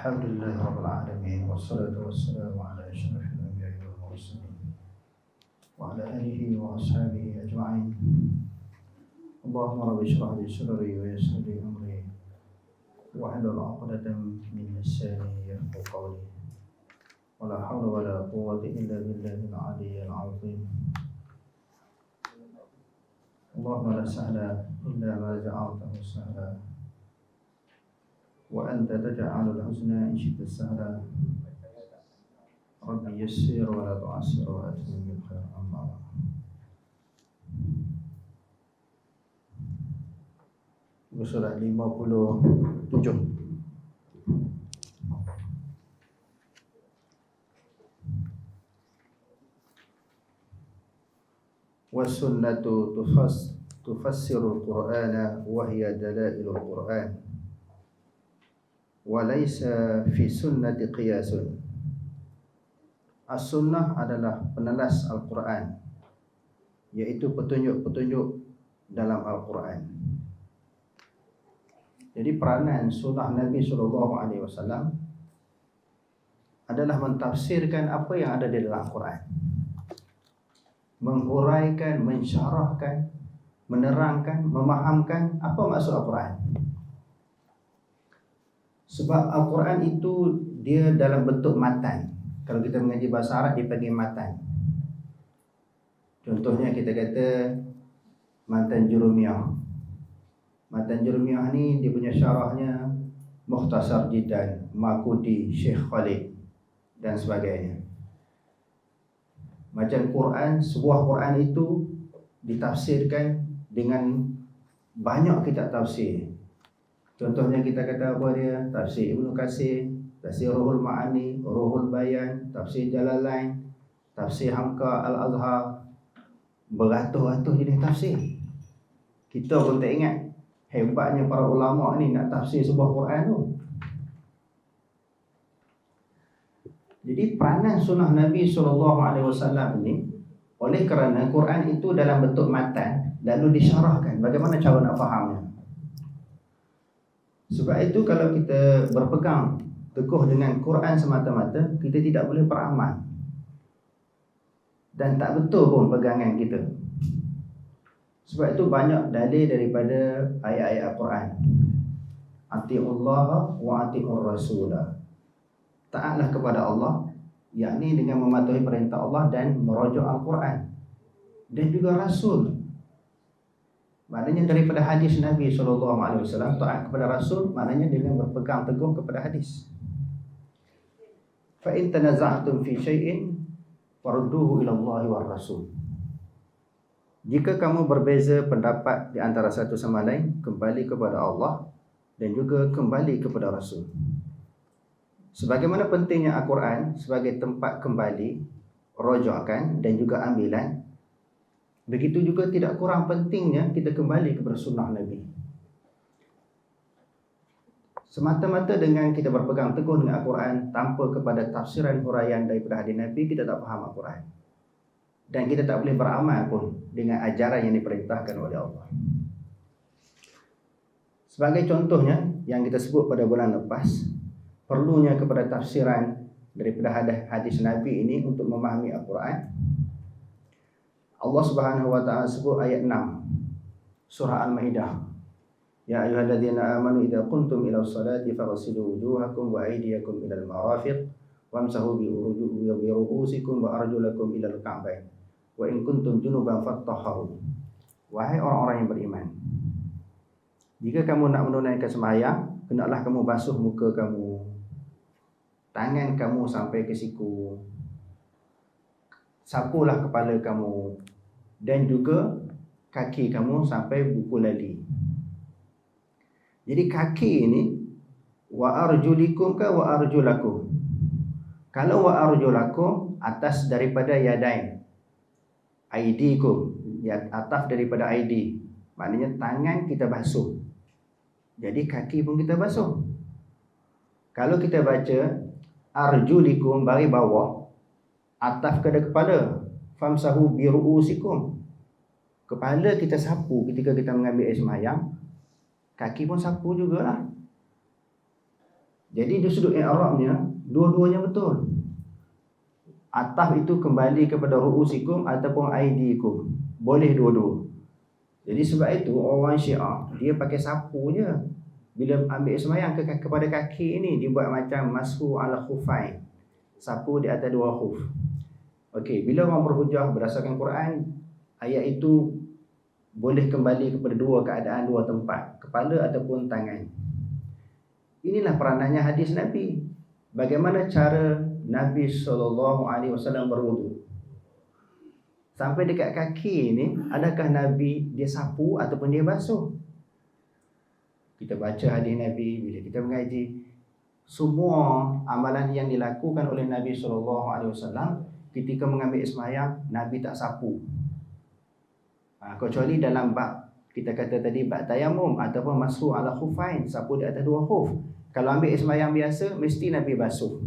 الحمد لله رب العالمين والصلاة والسلام على أشرف الأنبياء والمرسلين وعلى آله وأصحابه أجمعين. اللهم رب اشرح لي صدري ويسر لي أمري واحلل عقدة من لساني يفقهوا قولي ولا حول ولا قوة إلا بالله العلي العظيم. اللهم لا سهل إلا ما جعلته سهلا وأنت تجعل الحزن إن شئت سهلا. ربي يسر ولا تعسر وأتمم بالخير. أما بعد. Surah 57. Wasunnatu tufassirul Qur'ana wa hiya dalailul Qur'an wa laysa fi sunnati qiyasun. As-sunnah adalah penelas Al-Quran, yaitu petunjuk-petunjuk dalam Al-Quran. Jadi peranan sunnah Nabi SAW adalah mentafsirkan apa yang ada di dalam Al-Quran, menghuraikan, mensyarahkan, menerangkan, memahamkan apa maksud Al-Quran. Sebab Al-Quran itu dia dalam bentuk matan. Kalau kita mengaji bahasa Arab dipanggil matan. Contohnya kita kata matan Jurumiyah. Matan Jurumiyah ni dia punya syarahnya Mukhtasar Jiddan, Makudi, Syekh Khalid dan sebagainya. Macam Quran, sebuah Quran itu ditafsirkan dengan banyak kitab tafsir. Contohnya kita kata apa dia? Tafsir Ibnu Katsir, Tafsir Ruhul Ma'ani, Ruhul Bayan, Tafsir Jalalain, Tafsir Hamka Al-Azhar. Beratus-ratus jenis tafsir. Kita pun tak ingat hebatnya para ulama ni nak tafsir sebuah Quran tu. Jadi peranan sunnah Nabi SAW ini, oleh kerana Quran itu dalam bentuk matan, lalu disyarahkan bagaimana cara nak fahamnya. Sebab itu kalau kita berpegang teguh dengan Quran semata-mata, kita tidak boleh beramal. Dan tak betul pun pegangan kita. Sebab itu banyak dalil daripada ayat-ayat Al-Quran. Ati'ullaha wa ati'ur rasulah. Taatlah kepada Allah, yakni dengan mematuhi perintah Allah dan merujuk Al-Quran. Dan juga Rasul. Maknanya daripada hadis Nabi SAW, taat kepada Rasul maknanya dengan berpegang teguh kepada hadis. Fa in tanaza'tum fi syai'in farudduhu ila Allah war Rasul. Jika kamu berbeza pendapat di antara satu sama lain, kembali kepada Allah dan juga kembali kepada Rasul. Sebagaimana pentingnya Al-Quran sebagai tempat kembali, rujukan dan juga ambilan, begitu juga tidak kurang pentingnya kita kembali kepada sunnah Nabi. Semata-mata dengan kita berpegang teguh dengan Al-Quran tanpa kepada tafsiran huraian daripada hadis Nabi, kita tak faham Al-Quran. Dan kita tak boleh beramal pun dengan ajaran yang diperintahkan oleh Allah. Sebagai contohnya yang kita sebut pada bulan lepas, perlunya kepada tafsiran daripada hadis Nabi ini untuk memahami Al-Quran. Allah Subhanahu wa taala sebut ayat 6 surah Al-Maidah. Ya ayyuhalladzina amanu idza qumtum ila sholati faghsilu wujuhakum wa aydiyakum ila al-marafiq wamsahu bi ru'usikum wa arjulakum ila al-ka'bayn wa in kuntum junuban fattahharu. Wahai orang-orang yang beriman, jika kamu nak menunaikan sembahyang, hendaklah kamu basuh muka kamu, tangan kamu sampai ke siku, sapulah kepala kamu, dan juga kaki kamu sampai buku lali. Jadi kaki ini wa arjulikum ka wa arjulakum. Kalau wa arjulakum atas daripada yadain, aidikum, atas daripada aidi, maknanya tangan kita basuh. Jadi kaki pun kita basuh. Kalau kita baca arjulikum bagi bawah, ataf kepada kepala, famsahu bi ru'usikum, kepala kita sapu ketika kita mengambil air sembahyang, kaki pun sapu jugalah. Jadi di sudut i'rabnya dua-duanya betul. Ataf itu kembali kepada ru'usikum ataupun aidikum. Boleh dua-dua. Jadi sebab itu orang Syiah dia pakai sapu je. Bila ambil semayang kepada kaki ini, dia buat macam mashu ala khufain. Sapu di atas dua khuf. Okey, bila orang berhujah berdasarkan Quran, ayat itu boleh kembali kepada dua keadaan, dua tempat, kepala ataupun tangan. Inilah peranannya hadis Nabi. Bagaimana cara Nabi SAW berwudu. Sampai dekat kaki ini, adakah Nabi dia sapu ataupun dia basuh? Kita baca hadis Nabi, bila kita mengaji, semua amalan yang dilakukan oleh Nabi SAW ketika mengambil sembahyang, Nabi tak sapu. Kecuali dalam bab, kita kata tadi bab tayamum ataupun mashu ala khufain, sapu di atas dua khuf. Kalau ambil sembahyang biasa, mesti Nabi basuh.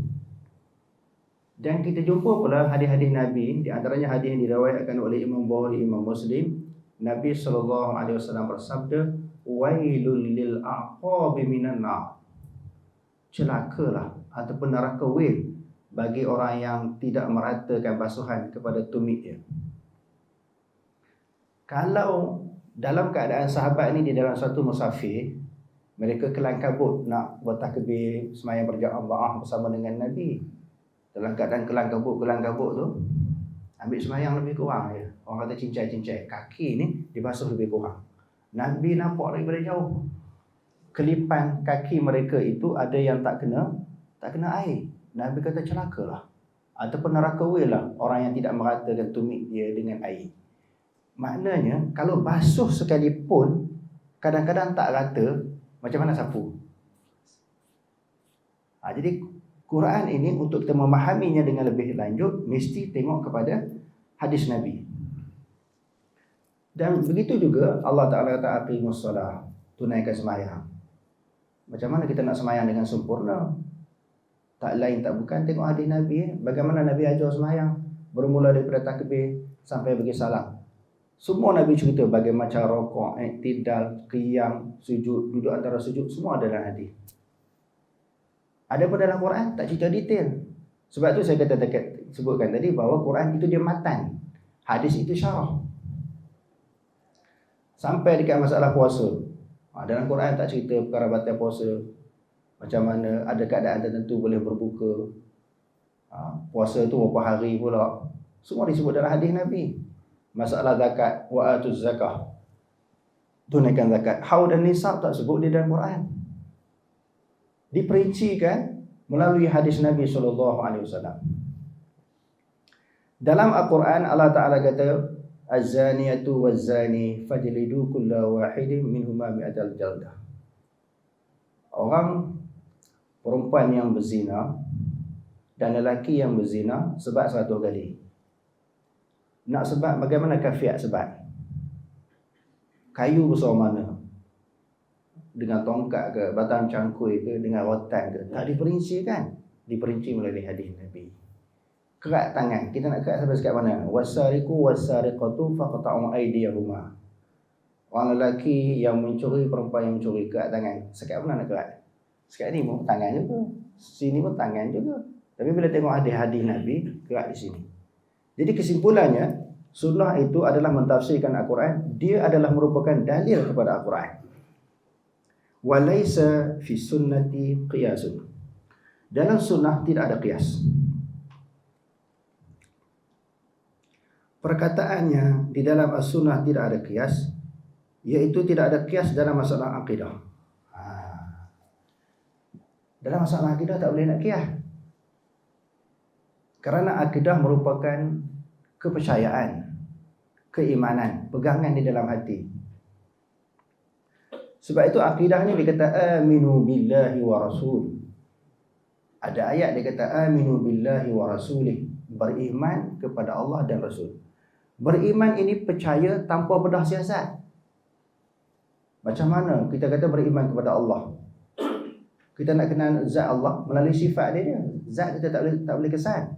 Dan kita jumpa pula hadis-hadis Nabi, di antaranya hadis yang diriwayatkan oleh Imam Bukhari, Imam Muslim. Nabi SAW bersabda, wailul lil aqabi minan nar. Celakalah ataupun neraka wail bagi orang yang tidak meratakan basuhan kepada tumitnya. Kalau dalam keadaan sahabat ini di dalam suatu musafir, mereka kelang kabut nak bertakbir sembahyang berjamaah bersama dengan Nabi. Dalam keadaan kelang kabut tu, ambil sembahyang lebih kurang je. Orang kata cincai-cincai, kaki ni dibasuh lebih kurang. Nabi nampak daripada jauh, kelipan kaki mereka itu ada yang tak kena air. Nabi kata celakalah ataupun neraka lah orang yang tidak meratakan tumit dia dengan air. Maknanya kalau basuh sekalipun kadang-kadang tak rata, macam mana sapu? Jadi Quran ini untuk kita memahaminya dengan lebih lanjut mesti tengok kepada hadis Nabi. Dan begitu juga Allah Ta'ala kata aqimus solah, tunaikan sembahyang. Macam mana kita nak sembahyang dengan sempurna? Tak lain tak bukan tengok hadis Nabi. Bagaimana Nabi ajar sembahyang, bermula daripada takbir sampai bagi salam. Semua Nabi cerita bagaimana cara rukuk, i'tidal, qiyam, sujud, duduk antara sujud, semua ada dalam hadis. Ada pun dalam Quran tak cerita detail. Sebab tu saya sebutkan tadi bahawa Quran itu dia matan, hadis itu syarah. Sampai dekat masalah puasa, dalam Quran tak cerita perkara batal puasa, macam mana ada keadaan tertentu boleh berbuka, puasa tu berapa hari pula, semua disebut dalam hadis Nabi. Masalah zakat, wa atuz zakah, tunaikan zakat, haul dan nisab tak sebut di dalam Quran. Diperincikan melalui hadis Nabi SAW. Dalam Al-Quran Allah Ta'ala kata, az-zaniyatu waz-zani fajlidu kulla wahidin minhuma mi'atal jaldah. Orang perempuan yang berzina dan lelaki yang berzina sebab 100 kali. Nak sebab bagaimana kafiat sebab? Kayu besar mana? Dengan tongkat ke, batang cangkui ke, dengan rotan ke, tak diperincikan. Diperinci melalui hadis Nabi. Kerat tangan, kita nak kerat sampai sekat mana? Wasariqu wasariqatu faqta'u aydiyahuma. Orang lelaki yang mencuri, perempuan yang mencuri, kerat tangan. Sekat mana nak kerat? Sekat ni pun tangan juga, sini pun tangan juga. Tapi bila tengok hadis-hadis Nabi, kerat di sini. Jadi kesimpulannya, sunnah itu adalah mentafsirkan Al-Quran. Dia adalah merupakan dalil kepada Al-Quran. Walaysa fi sunnati qiyasun. Dalam sunnah tidak ada qiyas. Perkataannya di dalam as-sunnah tidak ada qiyas, iaitu tidak ada qiyas dalam masalah akidah. Dalam masalah akidah tak boleh nak qiyas. Kerana akidah merupakan kepercayaan, keimanan, pegangan di dalam hati. Sebab itu akidah ni dia kata aminu billahi wa rasul. Ada ayat dia kata aminu billahi wa rasulih, beriman kepada Allah dan Rasul. Beriman ini percaya tanpa bedah siasat. Macam mana kita kata beriman kepada Allah? Kita nak kenal zat Allah melalui sifat dia. Zat kita tak boleh kesan.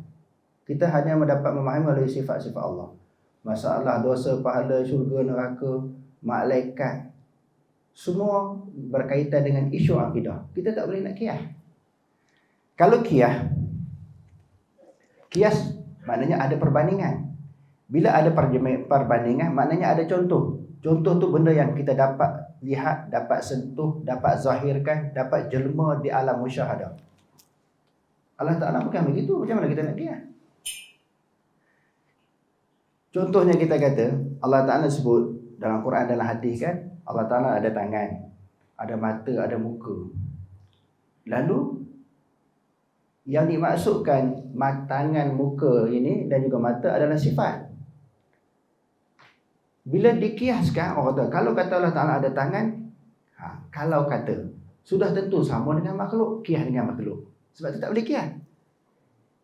Kita hanya mendapat memahami melalui sifat-sifat Allah. Masalah dosa, pahala, syurga, neraka, malaikat, semua berkaitan dengan isu akidah. Kita tak boleh nak qiyas. Kalau kias maknanya ada perbandingan. Bila ada perbandingan, maknanya ada contoh. Contoh tu benda yang kita dapat lihat, dapat sentuh, dapat zahirkan, dapat jelma di alam musyahadah. Allah Ta'ala bukan begitu. Macam mana kita nak kias? Contohnya kita kata, Allah Ta'ala sebut dalam Quran, dalam hadis kan, Allah Ta'ala ada tangan, ada mata, ada muka. Lalu yang dimaksudkan tangan, muka ini dan juga mata adalah sifat. Bila dikiaskan, orang kata, kalau kata Allah Ta'ala ada tangan, kalau kata sudah tentu sama dengan makhluk, kias dengan makhluk. Sebab tu tak boleh kias.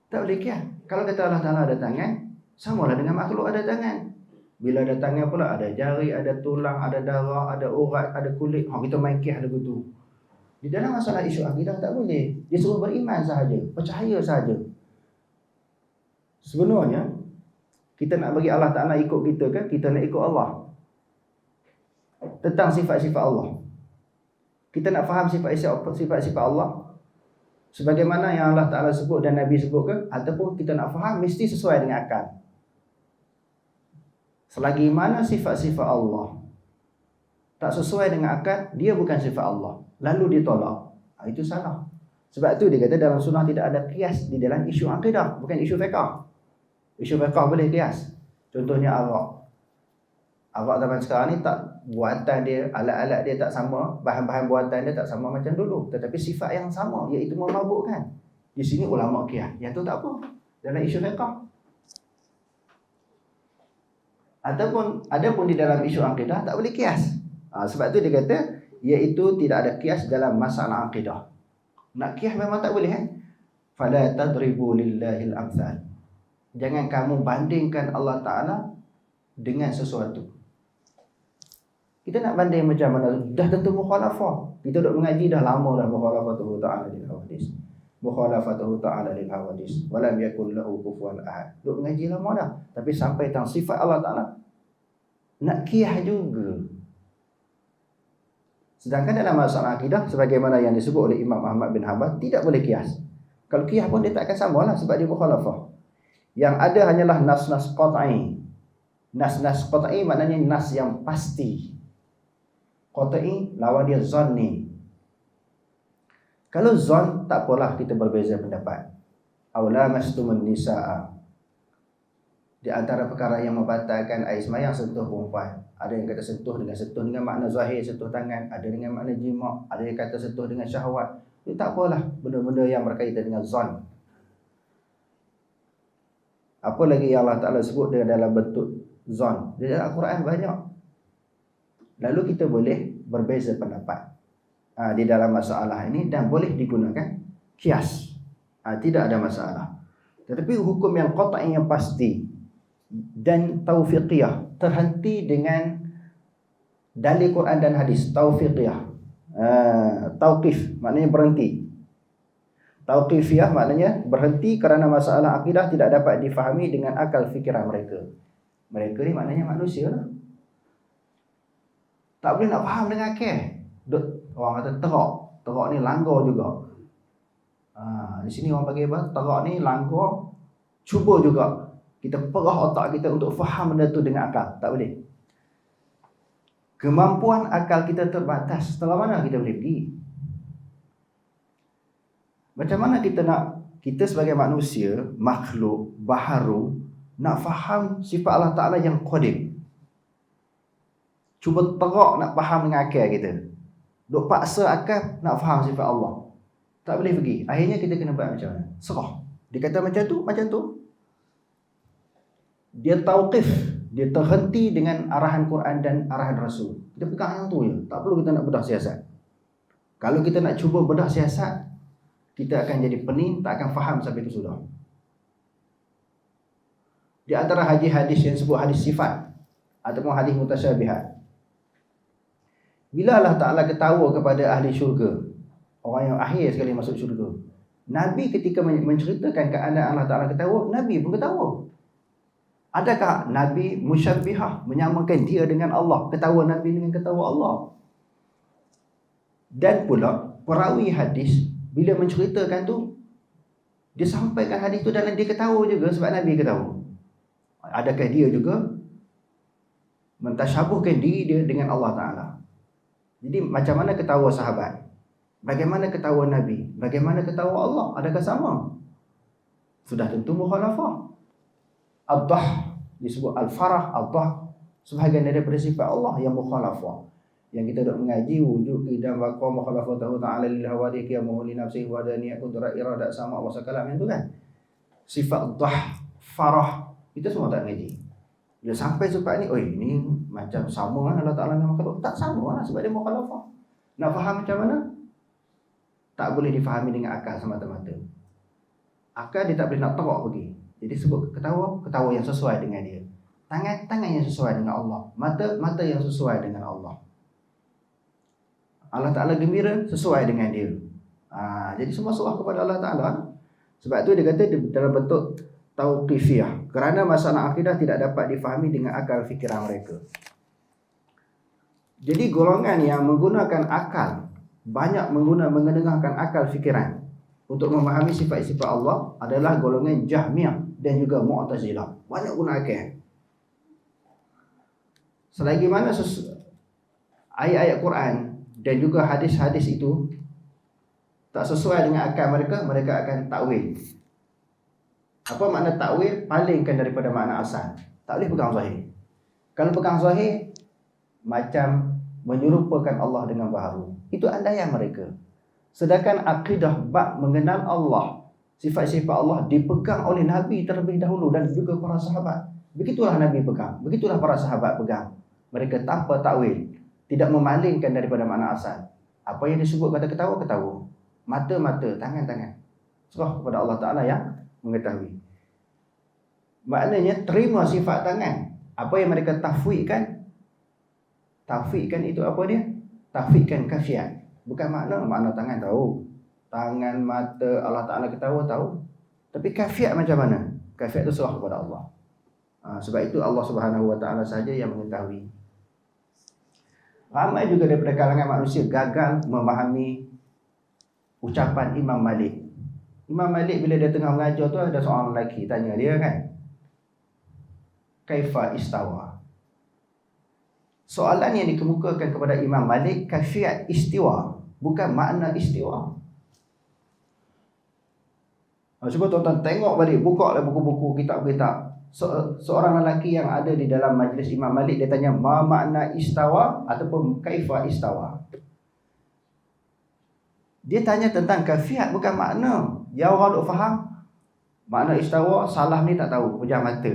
Tak boleh kias. Kalau kata Allah Ta'ala ada tangan, samalah dengan makhluk ada tangan. Bila ada tangan pula, ada jari, ada tulang, ada darah, ada urat, ada kulit. Kita main kias lagu tu. Di dalam masalah isu akidah tak boleh. Dia suruh beriman sahaja, percaya sahaja. Sebenarnya kita nak bagi Allah Ta'ala ikut kita kan? Kita nak ikut Allah. Tentang sifat-sifat Allah. Kita nak faham sifat-sifat Allah sebagaimana yang Allah Ta'ala sebut dan Nabi sebut ke? Ataupun kita nak faham mesti sesuai dengan akal. Selagi mana sifat-sifat Allah tak sesuai dengan akal, dia bukan sifat Allah, lalu ditolak, itu salah. Sebab tu dia kata dalam sunnah tidak ada qiyas di dalam isu akidah, bukan isu fiqh. Isu fiqh boleh qiyas. Contohnya arak. Arak zaman sekarang ni tak, buatan dia, alat-alat dia tak sama, bahan-bahan buatan dia tak sama macam dulu, tetapi sifat yang sama, iaitu memabukkan. Di sini ulama qiyas. Yang tu tak apa dalam isu fiqh. Ataupun adapun di dalam isu akidah tak boleh qiyas. Sebab tu dia kata iaitu tidak ada qiyas dalam masalah akidah. Nak qiyas memang tak boleh Fala tadribu lillahil amsal. Jangan kamu bandingkan Allah Ta'ala dengan sesuatu. Kita nak banding macam mana? Dah tentu mukhalafah. Kita duk mengaji dah lama dah mukhalafatuhu ta'ala lil hawadis. Mukhalafatuhu ta'ala lil hawadis. Walam yakul lahu kufuwan ahad. Duk mengaji lama dah. Tapi sampai tentang sifat Allah Ta'ala nak qiyas juga. Sedangkan dalam masalah akidah sebagaimana yang disebut oleh Imam Ahmad bin Hanbal, tidak boleh qiyas. Kalau qiyas pun dia tak akan samalah sebab dia mukhalafah. Yang ada hanyalah nas-nas qat'i. Nas-nas qat'i maknanya nas yang pasti. Qat'i lawan dia zanni. Kalau zon tak apalah kita berbeza pendapat. Aula mastumun nisaa. Di antara perkara yang membatalkan air semayang sentuh perempuan. Ada yang kata sentuh dengan makna zahir, sentuh tangan, ada dengan makna jima', ada yang kata sentuh dengan syahwat. Itu tak apalah benda-benda yang berkaitan dengan zon. Apa lagi yang Allah Ta'ala sebut dia dalam bentuk zon? Di dalam Al-Quran banyak. Lalu kita boleh berbeza pendapat di dalam masalah ini dan boleh digunakan qiyas. Tidak ada masalah. Tetapi hukum yang qat'i yang pasti dan taufiqiyah, terhenti dengan dalil Quran dan hadis. Taufiqiyah, tauqif maknanya berhenti. Tauqifiyah maknanya berhenti kerana masalah akidah tidak dapat difahami dengan akal fikiran mereka. Mereka ni maknanya manusia lah. Tak boleh nak faham dengan akal. Orang kata terak. Terak ni langgar juga. Di sini orang panggil apa? Terak ni langgar. Cuba juga kita perah otak kita untuk faham benda tu dengan akal. Tak boleh. Kemampuan akal kita terbatas. Setelah mana kita boleh pergi? Macam mana kita sebagai manusia, makhluk baharu, nak faham sifat Allah Ta'ala yang qadim? Cuba terak nak faham dengan akal kita. Duk paksa akal nak faham sifat Allah. Tak boleh pergi. Akhirnya kita kena buat macam mana? Serah. Dia kata macam tu. Dia tauqif. Dia terhenti dengan arahan Quran dan arahan Rasul. Kita pegang yang tu je. Tak perlu kita nak bedah siasat. Kalau kita nak cuba bedah siasat, kita akan jadi pening, tak akan faham sampai itu sudah. Di antara hadis-hadis yang sebut hadis sifat ataupun hadis mutasyabihat, bila Allah Ta'ala ketawa kepada ahli syurga, orang yang akhir sekali masuk syurga, Nabi ketika menceritakan keadaan Allah Ta'ala ketawa, Nabi pun ketawa. Adakah Nabi musyabbihah, menyamakan dia dengan Allah, ketawa Nabi dengan ketawa Allah? Dan pula perawi hadis bila menceritakan tu, Dia sampaikan hadis itu dan dia ketawa juga sebab Nabi ketawa. Adakah dia juga mentasyabuhkan diri dia dengan Allah Ta'ala? Jadi macam mana ketawa sahabat? Bagaimana ketawa Nabi? Bagaimana ketawa Allah? Adakah sama? Sudah tentu mukhalafah. Ad-dah disebut al-farah, ad-dah sebahagian daripada sifat Allah yang mukhalafah. Yang kita dok mengaji wujud qidam wa qam mukhalafatahu ta'ala lil hawadi qiyamuhu li nafsihi wa daniyat qudrat iradat sama wa sakalam itu kan. Sifat dah, farah itu semua tak mengaji. Dia sampai sifat ni, oi ni macam sama kan Allah Ta'ala dengan makhluk. Tak sama lah sebab dia mukhalafah. Nak faham macam mana? Tak boleh difahami dengan akal semata-mata. Akal dia tak boleh nak terok pergi. Jadi sebut ketawa, ketawa yang sesuai dengan dia. Tangan yang sesuai dengan Allah. Mata yang sesuai dengan Allah. Allah Ta'ala gembira sesuai dengan dia. Jadi semua surah kepada Allah Ta'ala. Sebab tu dia kata dalam bentuk tauqifiyah. Kerana masalah akidah tidak dapat difahami dengan akal fikiran mereka. Jadi golongan yang menggunakan akal, banyak mengenengahkan akal fikiran untuk memahami sifat-sifat Allah adalah golongan Jahmiyah dan juga Mu'tazilah. Banyak guna akal. Selagi mana ayat-ayat Quran dan juga hadis-hadis itu tak sesuai dengan akal mereka, mereka akan takwil. Apa makna takwil? Palingkan daripada makna asal. Tak boleh pegang zahir. Kalau pegang zahir, macam menyerupakan Allah dengan baharu. Itu andaian mereka. Sedangkan akidah bab mengenal Allah, sifat-sifat Allah dipegang oleh Nabi terlebih dahulu dan juga para sahabat. Begitulah Nabi pegang, begitulah para sahabat pegang. Mereka tanpa takwil, tidak memalingkan daripada makna asal. Apa yang disebut kata ketawa, ketawa. Mata, tangan. Serah kepada Allah Ta'ala yang mengetahui. Maknanya terima sifat tangan. Apa yang mereka tafwidkan itu apa dia? Tafwidkan kafiat. Bukan makna tangan tahu. Tangan, mata, Allah Ta'ala ketawa tahu. Tapi kafiat macam mana? Kafiat itu serah kepada Allah. Sebab itu Allah Subhanahu Wa Ta'ala saja yang mengetahui. Ramai juga daripada kalangan manusia gagal memahami ucapan Imam Malik. Imam Malik bila dia tengah mengajar tu, ada seorang lelaki tanya dia kan, kaifa istawa? Soalan yang dikemukakan kepada Imam Malik kaifiat istiwa, bukan makna istiwa. Cuba tuan-tuan tengok balik, buka lah buku-buku, kitab-kitab. Seorang lelaki yang ada di dalam majlis Imam Malik, dia tanya ma makna istawa ataupun kaifa istawa. Dia tanya tentang kaifiat, bukan makna. Yang orang tak faham makna istawa, salaf ni tak tahu, pejam mata.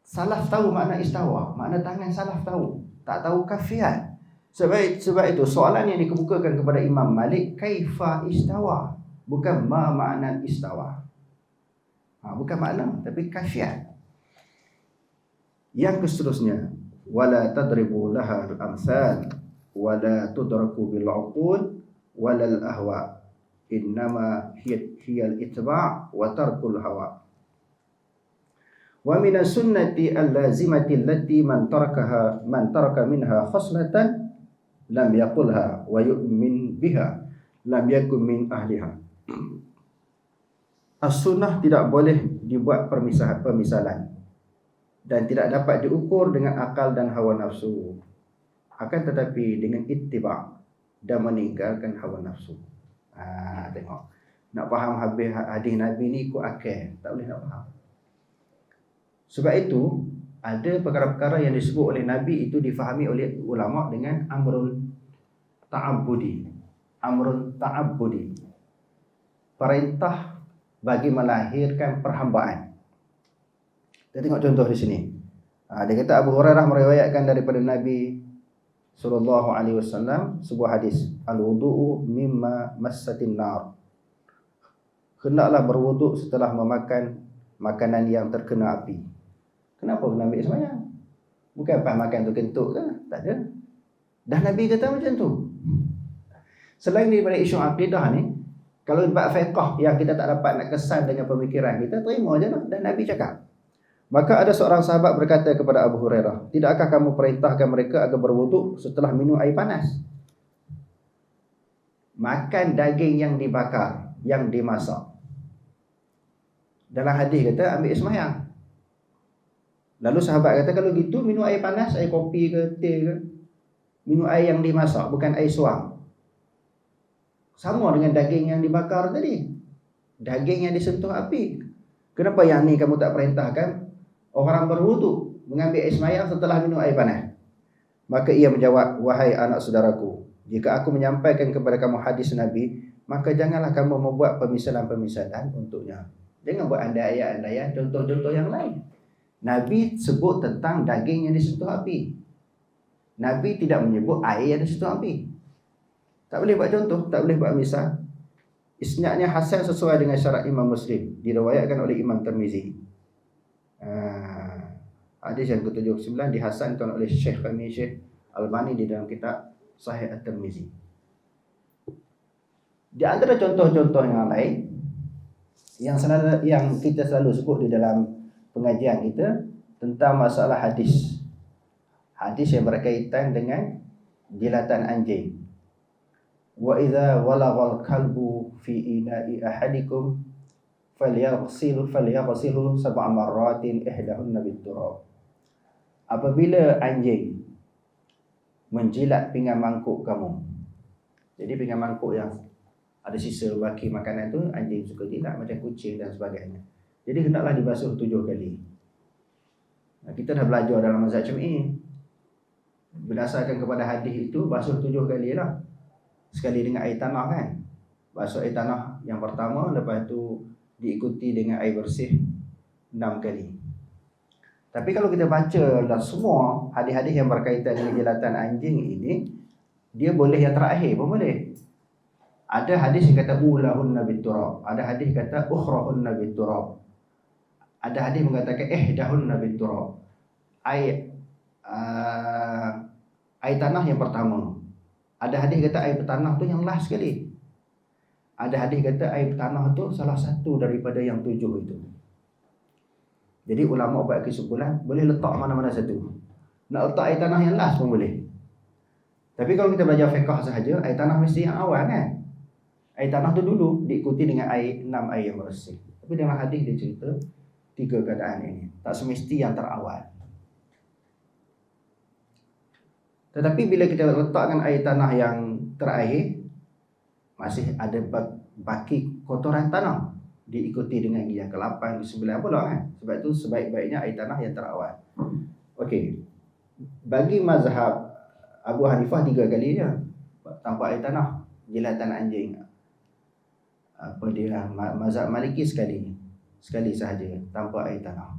Salaf tahu makna istawa, makna tangan salaf tahu, tak tahu kaifiat. Sebab itu soalan yang dikemukakan kepada Imam Malik kaifa istawa, bukan ma makna istawa. Bukan makna, tapi kaifiat. Yang seterusnya, wala tadribu laha al-amsal wala tudraku bil uqul wala al-ahwa innama hiya al-itba' wa tarkul hawa. Wa min as-sunnati al-lazimati allati man taraka minha khaslatan lam yaqulha wa yu'min biha lam yakun min ahliha. As-sunnah tidak boleh dibuat pemisalan dan tidak dapat diukur dengan akal dan hawa nafsu. Akan tetapi dengan ittiba' dan meninggalkan hawa nafsu. Tengok. Nak faham hadis Nabi ni ikut akal, tak boleh nak faham. Sebab itu ada perkara-perkara yang disebut oleh Nabi itu difahami oleh ulama dengan amrul ta'abbudi. Amrul ta'abbudi. Perintah bagi melahirkan perhambaan. Kita tengok contoh di sini. Dia kata Abu Hurairah meriwayatkan daripada Nabi sallallahu alaihi wasallam sebuah hadis, al-wudu'u mimma massatin nar. Hendaklah berwuduk setelah memakan makanan yang terkena api. Kenapa kena ambil sembahyang? Bukan pas makan tu kentut ke? Tak ada. Dah Nabi kata macam tu. Selain daripada isu akidah ni, kalau bab fiqh yang kita tak dapat nak kesan dengan pemikiran kita, terima je lah. Dan Nabi cakap. Maka ada seorang sahabat berkata kepada Abu Hurairah, tidakkah kamu perintahkan mereka agar berwuduk setelah minum air panas? Makan daging yang dibakar, yang dimasak. Dalam hadis kata ambil sembahyang. Lalu sahabat kata kalau gitu minum air panas, air kopi ke teh ke, minum air yang dimasak bukan air suam. Sama dengan daging yang dibakar tadi. Daging yang disentuh api. Kenapa yang ni kamu tak perintahkan orang berwudu mengambil air sembahyang setelah minum air panas? Maka ia menjawab, wahai anak saudaraku, jika aku menyampaikan kepada kamu hadis Nabi, maka janganlah kamu membuat pemisalan-pemisalan untuknya. Jangan buat andaian-andaian contoh-contoh yang lain. Nabi sebut tentang daging yang disentuh api. Nabi tidak menyebut air yang disentuh api. Tak boleh buat contoh, tak boleh buat misal. Isnadnya hasan sesuai dengan syarat Imam Muslim, diriwayatkan oleh Imam Tirmizi. Hadis yang ke-79 dihasankan oleh Syekh kami Syekh Albani di dalam kitab Sahih At-Tirmizi. Di antara contoh-contoh yang lain yang kita selalu sebut di dalam pengajian kita tentang masalah hadis. Hadis yang berkaitan dengan jilatan anjing. Wa idza walaghal kalbu fi ina'i ahadikum falyaghsilhu sab'a marratin ihdahunna bit-turab. Apabila anjing menjilat pinggan mangkuk kamu. Jadi pinggan mangkuk yang ada sisa baki makanan tu anjing suka jilat macam kucing dan sebagainya. Jadi hendaklah dibasuh 7 kali. Kita dah belajar dalam mazhab Syafi'i. Berdasarkan kepada hadis itu basuh 7 kali lah. Sekali dengan air tanah kan. Basuh air tanah yang pertama, lepas tu diikuti dengan air bersih 6 kali. Tapi kalau kita baca dah semua hadis-hadis yang berkaitan dengan jilatan anjing ini, dia boleh yang terakhir pun boleh. Ada hadis yang kata ulahunna bit-turab, ada hadis kata ukhrahunna bit-turab. Ada hadis mengatakan ihdahunna bit-turab. Air tanah yang pertama. Ada hadis kata air tanah tu yang last sekali. Ada hadis kata air tanah tu salah satu daripada yang 7 itu. Jadi ulama buat kesimpulan boleh letak mana-mana satu. Nak letak air tanah yang last pun boleh. Tapi kalau kita belajar fiqh sahaja, air tanah mesti yang awal kan. Air tanah tu dulu diikuti dengan air 6 air yang bersih. Tapi dalam hadis dia cerita 3 keadaan ini. Tak semesti yang terawal. Tetapi bila kita letakkan air tanah yang terakhir, masih ada baki kotoran tanah, diikuti dengan yang ke-8, ke-9 pula kan. Sebab itu sebaik-baiknya air tanah yang terawal. Okey. Bagi mazhab Abu Hanifah 3 kali je tanpa air tanah, jilatan anjing. Mazhab Maliki sekali sahaja tanpa air tanah.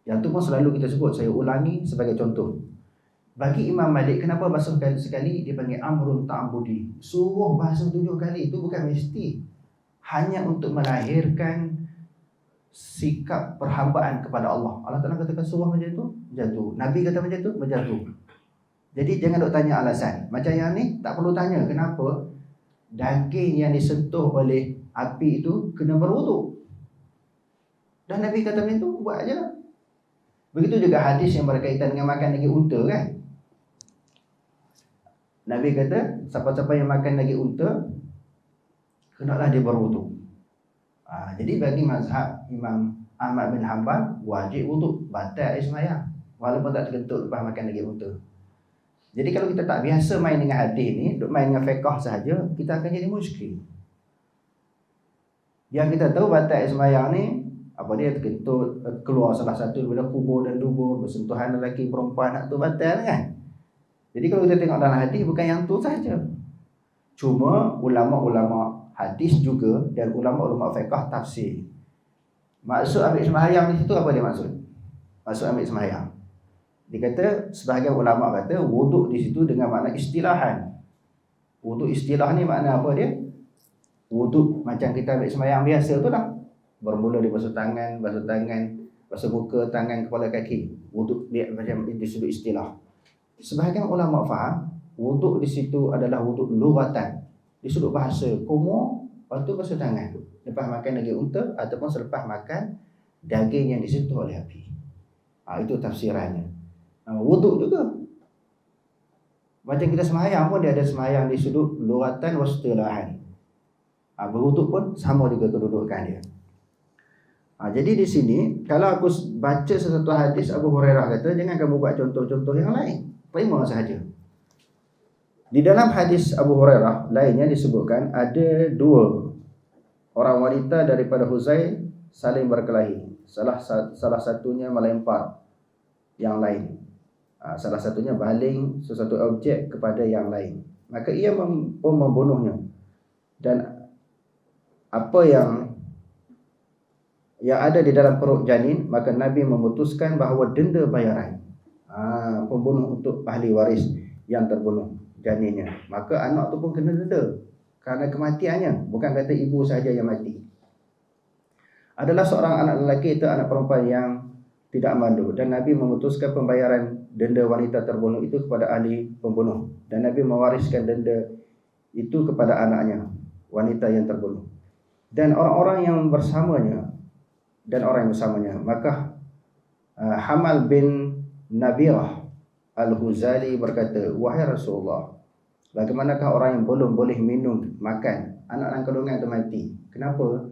Yang tu pun selalu kita sebut, saya ulangi sebagai contoh. Bagi Imam Malik, kenapa basuh sekali dia panggil amrun ta'budi. Suruh basuh 7 kali itu bukan mesti, hanya untuk melahirkan sikap perhambaan kepada Allah. Allah Ta'ala katakan suruh macam tu, macam tu. Nabi kata macam tu, macam tu. Jadi jangan duk tanya alasan. Macam yang ni tak perlu tanya kenapa daging yang disentuh oleh api itu kena berwuduk. Dan Nabi kata macam tu, buat aja lah. Begitu juga hadis yang berkaitan dengan makan daging unta kan. Nabi kata siapa-siapa yang makan daging unta kenalah dia berwuduk. Jadi bagi mazhab Imam Ahmad bin Hanbal wajib wuduk, batal sembahyang walaupun tak terkentut lepas makan daging unta. Jadi kalau kita tak biasa main dengan hadis ni, duk main dengan fiqh sahaja, kita akan jadi muskil. Yang kita tahu batal sembahyang ni apa dia terkentut, keluar salah satu daripada kubur dan dubur, bersentuhan lelaki perempuan, nak tu batal kan. Jadi kalau kita tengok dalam hadis bukan yang tu saja. Cuma ulama-ulama hadis juga dan ulama-ulama fiqh tafsir. Maksud ambil sembahyang di situ apa dia maksud? Maksud ambil sembahyang. Dia kata sebahagian ulama kata wuduk di situ dengan makna istilahan. Wuduk istilah ni makna apa dia? Wuduk macam kita ambil sembahyang biasa tu lah. Bermula di basuh tangan, basuh muka, tangan, kepala, kaki. Wuduk dia macam di sudut istilah. Sebahagian ulama faham wuduk di situ adalah wuduk lughatan, di sudut bahasa kumur, lepas tu basuh tangan lepas makan daging unta ataupun selepas makan daging yang disentuh oleh api. Itu tafsirannya. Wuduk juga macam kita sembahyang pun dia ada sembahyang di sudut lughatan wa istilahan. Berwuduk pun sama juga kedudukan dia. Jadi di sini kalau aku baca sesuatu hadis Abu Hurairah kata, jangan kamu buat contoh-contoh yang lain. Terima sahaja. Di dalam hadis Abu Hurairah lainnya disebutkan ada dua orang wanita daripada Huzail saling berkelahi. Salah satunya melempar yang lain. Salah satunya baling sesuatu objek kepada yang lain. Maka ia pun membunuhnya. Dan apa yang ada di dalam perut janin, maka Nabi memutuskan bahawa denda bayaran pembunuh untuk ahli waris yang terbunuh janinnya, maka anak tu pun kena denda kerana kematiannya. Bukan kata ibu sahaja yang mati. Adalah seorang anak lelaki atau anak perempuan yang tidak mandu, dan Nabi memutuskan pembayaran denda wanita terbunuh itu kepada ahli pembunuh, dan Nabi mewariskan denda itu kepada anaknya, wanita yang terbunuh, dan orang-orang yang bersamanya. Maka Hamal bin Nabirah Al-Huzali berkata, wahai Rasulullah, bagaimanakah orang yang belum boleh minum, makan, anak dalam kandungan itu mati, kenapa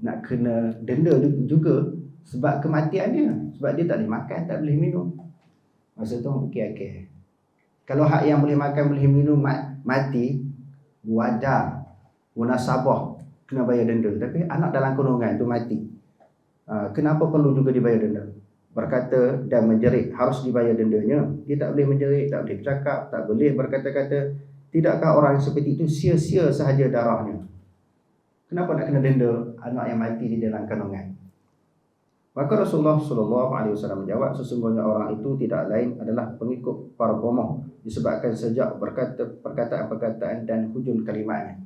nak kena denda juga? Sebab kematian dia, sebab dia tak boleh makan, tak boleh minum. Masa tu okey. Kalau hak yang boleh makan, boleh minum mati, wajar, munasabah kena bayar denda. Tapi anak dalam kandungan tu mati, kenapa perlu juga dibayar denda? Berkata dan menjerit, harus dibayar dendanya. Dia tak boleh menjerit, tak boleh bercakap, tak boleh berkata-kata. Tidakkah orang seperti itu sia-sia sahaja darahnya? Kenapa nak kena denda anak yang mati di dalam kandungan? Maka Rasulullah SAW menjawab, sesungguhnya orang itu tidak lain adalah pengikut para bomoh, disebabkan sejak perkataan-perkataan dan hujung kalimatnya.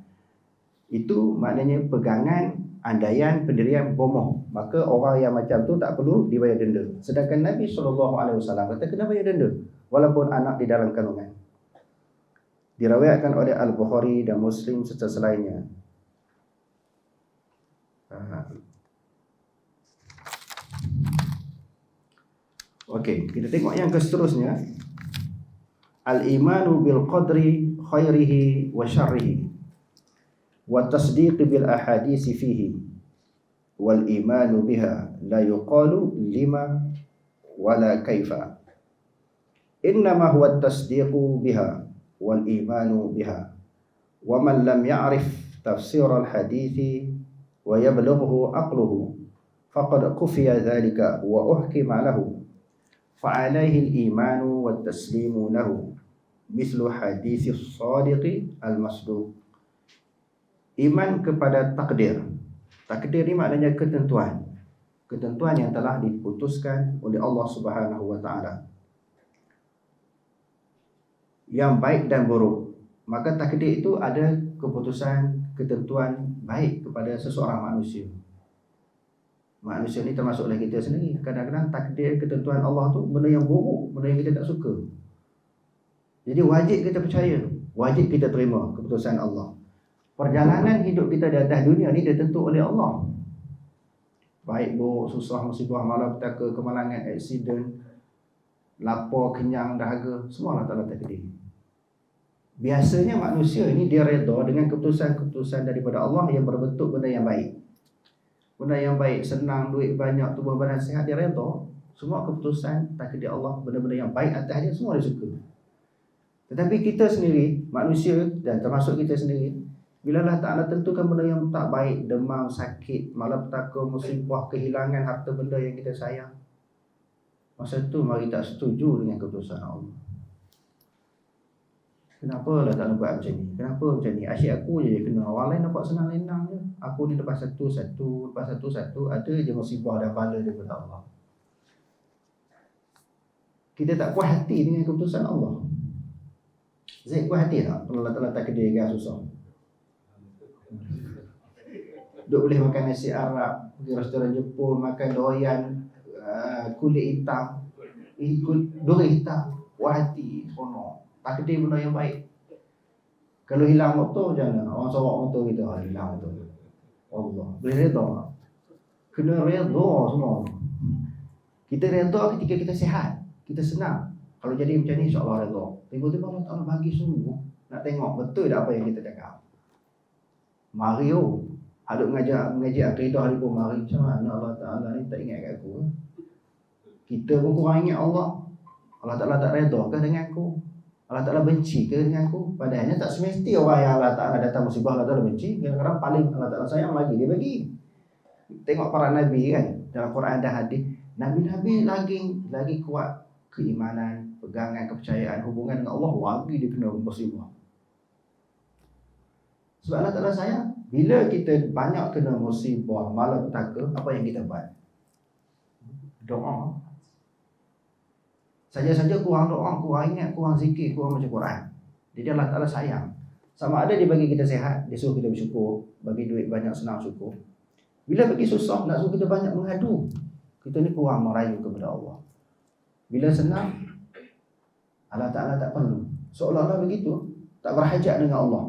Itu maknanya pegangan, andaian, pendirian bomoh. Maka orang yang macam tu tak perlu dibayar denda. Sedangkan Nabi SAW kata kena bayar denda walaupun anak di dalam kandungan. Diriwayatkan oleh Al-Bukhari dan Muslim serta selainnya. Okey, kita tengok yang seterusnya. Al-imanu bil qadri khairihi wa syarrihi wa tasdiq bil ahadits fihi wal imanu biha la yuqalu lima wala kaifa, innama huwa at-tasdiqu biha wal imanu biha, wa man lam ya'rif tafsir al-hadithi wa yablughu aqluhu faqad kufiya dhalika wa uhkima lahu fa alayhi al-imanu wat taslimu lahu mislu hadits as-sadiq al-masduq. Iman kepada takdir. Takdir ni maknanya ketentuan. Ketentuan yang telah diputuskan oleh Allah Subhanahu wa taala, yang baik dan buruk. Maka takdir itu ada keputusan, ketentuan baik kepada seseorang manusia. Manusia ni termasuklah kita sendiri. Kadang-kadang takdir, ketentuan Allah tu benda yang buruk, benda yang kita tak suka. Jadi wajib kita percaya, wajib kita terima keputusan Allah. Perjalanan hidup kita di atas dunia ni ditentu oleh Allah. Baik buruk, susah, musibah, malapetaka, kemalangan, aksiden, lapar, kenyang, dahaga, semua Allah Ta'ala takdir. Biasanya manusia ni dia redha dengan keputusan-keputusan daripada Allah yang berbentuk benda yang baik. Benda yang baik, senang, duit banyak, tubuh badan sihat, dia redha. Semua keputusan takdir Allah, benda-benda yang baik atas dia, semua dia suka. Tetapi kita sendiri, manusia dan termasuk kita sendiri, bila Allah Ta'ala tentukan benda yang tak baik, demam, sakit, malapetaka, musibah, kehilangan harta benda yang kita sayang, masa tu mari tak setuju dengan keputusan Allah. Kenapa Allah Ta'ala buat macam ni? Kenapa macam ni? Asyik aku je kena. Orang lain nampak senang-lenang je. Aku ni lepas satu-satu, ada je musibah dan bala daripada Allah. Kita tak puas hati dengan keputusan Allah. Zaid puas hati tak? Kalau Allah Ta'ala takdirkan susah, duk boleh makan nasi Arab, pergi restoran Jepun, makan doyan kulit hitam, duri hitam, puas hati, seronok. Takdir benda yang baik. Kalau hilang motor macam mana? Orang sorok motor kita, hilang motor. Allah, boleh redha? Kena redha semua. Kita redha ketika kita sihat, kita senang. Kalau jadi macam ni, insya-Allah redha. Tiba-tiba Allah Ta'ala bagi sungguh, nak tengok betul tak apa yang kita cakap. Mario, Aduk mengaji akidah hari pun mari. Macam mana Allah Ta'ala ni tak ingat kat aku? Kita pun kurang ingat Allah. Allah Ta'ala tak redha ke dengan aku? Allah Ta'ala benci ke dengan aku? Padahalnya tak semesti orang yang Allah Ta'ala datang musibah Allah Ta'ala benci. Kadang-kadang paling Allah Ta'ala sayang lagi dia bagi. Tengok para Nabi kan, dalam Quran dan hadis, Nabi-Nabi lagi kuat keimanan, pegangan, kepercayaan, hubungan dengan Allah, lagi dia kena musibah. Sebab Allah Ta'ala sayang. Bila kita banyak kena musibah, malapetaka, apa yang kita buat? Doa. Saja-saja kurang doa, kurang ingat, kurang zikir, kurang baca Quran. Jadi Allah Ta'ala sayang. Sama ada dia bagi kita sehat, dia suruh kita bersyukur. Bagi duit banyak, senang syukur. Bila bagi susah, nak suruh kita banyak mengadu. Kita ni kurang merayu kepada Allah. Bila senang, Allah Ta'ala tak perlu. Seolah-olah begitu, tak berhajat dengan Allah.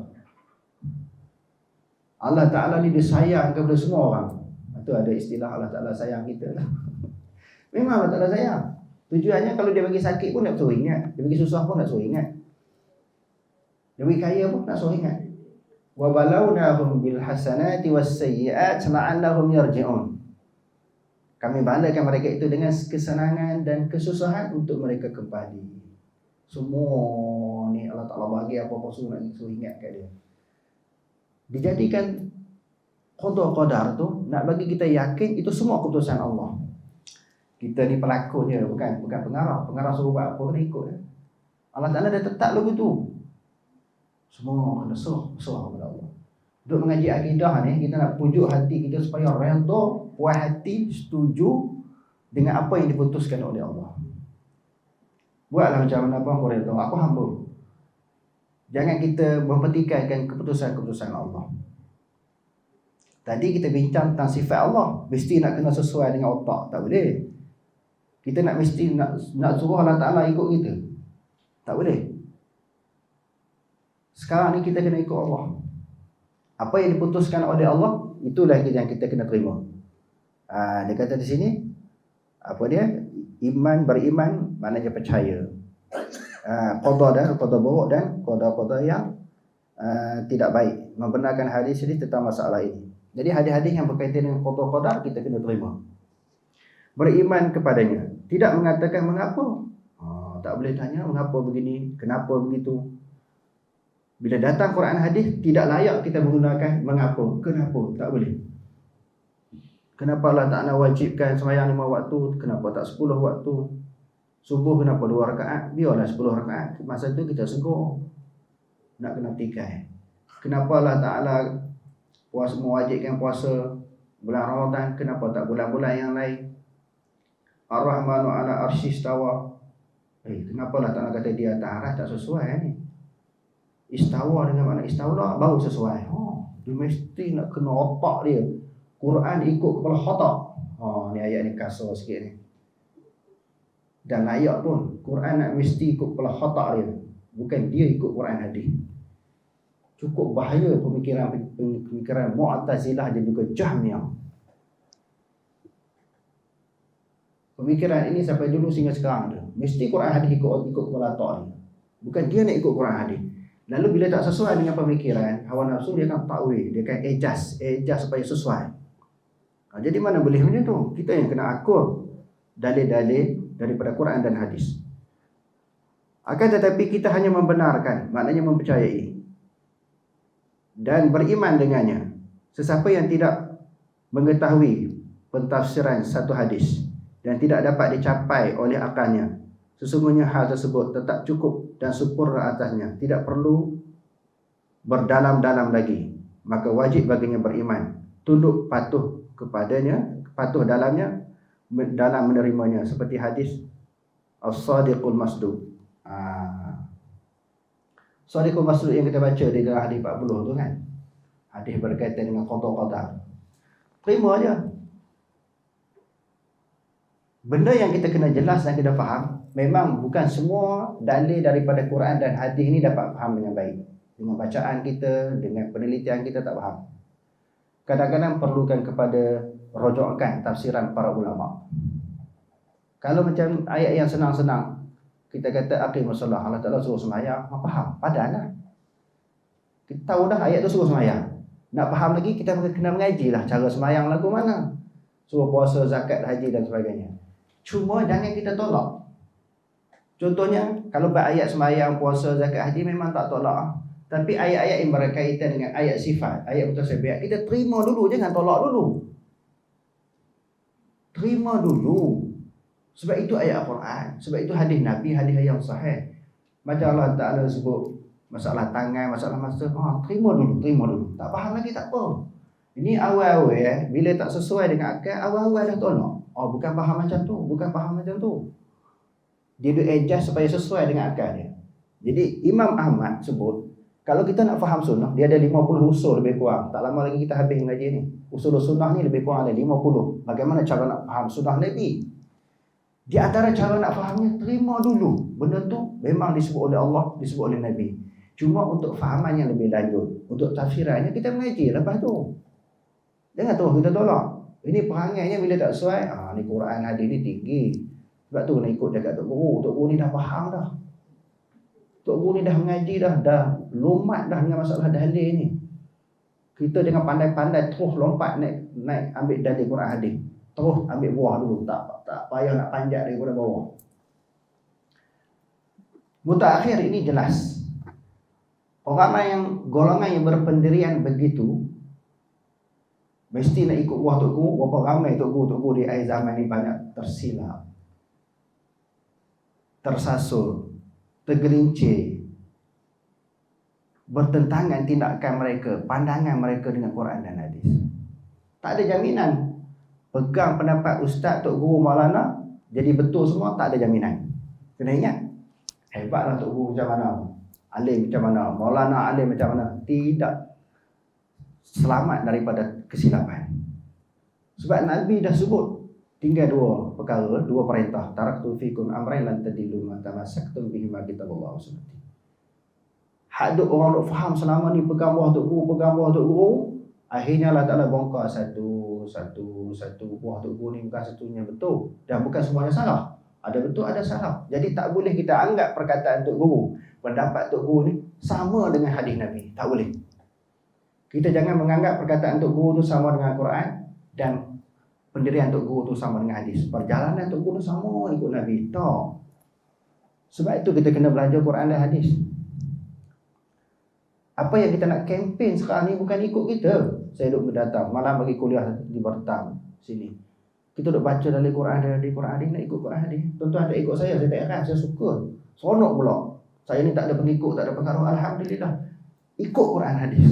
Allah Ta'ala ni dia sayang kepada semua orang. Itu ada istilah Allah Ta'ala sayang kita. Memang Allah Ta'ala sayang. Tujuannya kalau dia bagi sakit pun nak suruh ingat. Dia bagi susah pun nak suruh ingat. Dia bagi kaya pun nak suruh ingat. Wa balawnahum bil hasanati was sayyi'at la'allahum yarji'un. Kami balakan mereka itu dengan kesenangan dan kesusahan untuk mereka kembali. Semua ni Allah Ta'ala bagi apa-apa suruh ingat kat dia. Dijadikan qada qadar tu nak bagi kita yakin itu semua keputusan Allah. Kita ni pelakon je, bukan pengarah. Pengarah suruh buat apa kena ikut. Allah Ta'ala dah tetap lagu tu. Semua kena serah kepada Allah. Duduk mengaji akidah ni, kita nak pujuk hati kita supaya redha, puas hati, setuju dengan apa yang diputuskan oleh Allah. Buatlah macam mana pun aku redha, aku hamba. Jangan kita mempertikaikan keputusan-keputusan Allah. Tadi kita bincang tentang sifat Allah, mesti nak kena sesuai dengan otak, tak boleh. Kita mesti nak suruh Allah Ta'ala ikut kita, tak boleh. Sekarang ni kita kena ikut Allah. Apa yang diputuskan oleh Allah, itulah yang kita kena terima. Dia kata di sini, apa dia? Beriman maknanya percaya. Qada buruk dan qada yang tidak baik. Membenarkan hadis ini tentang masalah ini. Jadi hadis-hadis yang berkaitan dengan qada kita kena terima. Beriman kepadanya, tidak mengatakan mengapa. Tak boleh tanya mengapa begini, kenapa begitu. Bila datang Quran hadis, tidak layak kita menggunakan mengapa, kenapa, tak boleh. Kenapa Allah Ta'ala wajibkan sembahyang 5 waktu, kenapa tak 10 waktu? Subuh kenapa 2 rakaat? Biarlah 10 rakaat. Masa tu kita segur nak kena tikai. Kenapa Allah Ta'ala mewajibkan puasa bulan Ramadan, kenapa tak bulan-bulan yang lain? Ar-Rahmanu ala arsy istawa. Kenapa Allah Ta'ala kata dia atas arah, tak sesuai ni? Istawa dengan makna istawa baru sesuai. Dia mesti nak kena otak dia. Quran ikut kepala otak. Ni ayat ni kasar sikit ni. Dan layak pun Quran nak mesti ikut kepala otak dia, bukan dia ikut Quran hadis. Cukup bahaya pemikiran Mu'tazilah dan juga Jahmiyah. Pemikiran ini sampai dulu sehingga sekarang ada. Mesti Quran hadis ikut kepala otak dia, bukan dia nak ikut Quran hadis. Lalu bila tak sesuai dengan pemikiran hawa nafsu, dia akan takwil, dia akan adjust supaya sesuai. Jadi mana boleh macam tu? Kita yang kena akur dalil-dalil daripada Quran dan hadis. Akan tetapi kita hanya membenarkan, maknanya mempercayai dan beriman dengannya. Sesiapa yang tidak mengetahui pentafsiran satu hadis dan tidak dapat dicapai oleh akalnya, sesungguhnya hal tersebut tetap cukup dan sempurna atasnya, tidak perlu berdalam-dalam lagi. Maka wajib baginya beriman, tunduk patuh kepadanya, patuh dalamnya, dalam menerimanya, seperti hadis As-Sadiqul Masduq. Sadiqul Masduq yang kita baca di dalam hadis 40 tu kan, hadis berkaitan dengan qada. Terima aja. Benda yang kita kena jelas dan kita faham, memang bukan semua dalil daripada Quran dan hadis ini dapat faham dengan baik. Dengan bacaan kita, dengan penelitian kita tak faham. Kadang-kadang perlukan kepada rujukan tafsiran para ulama. Kalau macam ayat yang senang-senang, kita kata aqimus solah, Allah Ta'ala suruh sembahyang, faham, padahal lah. Kita tahu dah ayat tu suruh sembahyang. Nak faham lagi, kita kena mengaji lah cara sembahyang lagu mana, suruh puasa, zakat, haji dan sebagainya. Cuma jangan kita tolak. Contohnya, kalau ayat sembahyang, puasa, zakat, haji memang tak tolak. Tapi ayat-ayat yang berkaitan dengan ayat sifat, ayat mutasyabihat, kita terima dulu, jangan tolak dulu. Terima dulu. Sebab itu ayat Al-Quran, sebab itu hadis Nabi, hadis yang sahih. Macam Allah Ta'ala sebut masalah tangan, masalah masa, terima dulu. Tak faham lagi tak apa. Ini awal-awal bila tak sesuai dengan akal, awal-awal dah tolak. Bukan faham macam tu. Dia adjust supaya sesuai dengan akal dia. Jadi Imam Ahmad sebut, kalau kita nak faham sunnah, dia ada 50 usul lebih kurang. Tak lama lagi kita habis ngaji ni. Usul sunnah ni lebih kurang ada 50. Bagaimana cara nak faham sunnah Nabi? Di antara cara nak fahamnya, terima dulu. Benda tu memang disebut oleh Allah, disebut oleh Nabi. Cuma untuk fahaman yang lebih lanjut, untuk tafsirannya kita mengaji lepas tu. Jangan terus kita tolak. Ini perangainya bila tak sesuai, ni Quran hadis ni tinggi. Sebab tu kena ikut dekat Tok Guru. Tok Guru ni dah faham dah. Tok Guru ni dah mengaji dah lumat dah dengan masalah dalil ni. Kita jangan pandai-pandai terus lompat naik ambil dalil Quran hadis. Terus ambil buah dulu, tak payah nak panjat daripada bawah. Mutaakhir ini jelas. Golongan yang berpendirian begitu mesti nak ikut buah Tok Guru. Berapa ramai Tok Guru di akhir zaman ni banyak tersilap, tersasul, tergelincir, bertentangan tindakan mereka, pandangan mereka dengan Quran dan hadis. Tak ada jaminan pegang pendapat Ustaz, Tok Guru, Maulana jadi betul semua, tak ada jaminan. Kena ingat, hebatlah Tok Guru macam mana, alim macam mana, Maulana alim macam mana, tidak selamat daripada kesilapan. Sebab Nabi dah sebut tinggal dua perkara, dua perintah. Taraktu fikum amrayn lan tadillu ma tamassaktum bihi ma kitaballah wa sunnati. Hak duk orang duk faham selama ni pegang buah Tok Guru, akhirnya Allah Ta'ala bongkar satu buah Tok Guru ni bukan satunya betul dan bukan semuanya salah. Ada betul, ada salah. Jadi tak boleh kita anggap perkataan Tok Guru, pendapat Tok Guru ni sama dengan hadis Nabi. Tak boleh. Kita jangan menganggap perkataan Tok Guru tu sama dengan Quran dan pendirian Tok Guru tu sama dengan hadis. Perjalanan Tok Guru tu sama ikut Nabi. Tak. Sebab itu kita kena belajar Quran dan hadis. Apa yang kita nak kempen sekarang ni bukan ikut kita. Saya duduk berdatang malam bagi kuliah di Batam sini. Kita duduk baca dari Quran hadis, nak ikut Quran hadis. Tuan-tuan tak ikut saya tak heran, saya suka. Seronok pula. Saya ni tak ada pengikut, tak ada pengaruh, alhamdulillah. Ikut Quran hadis.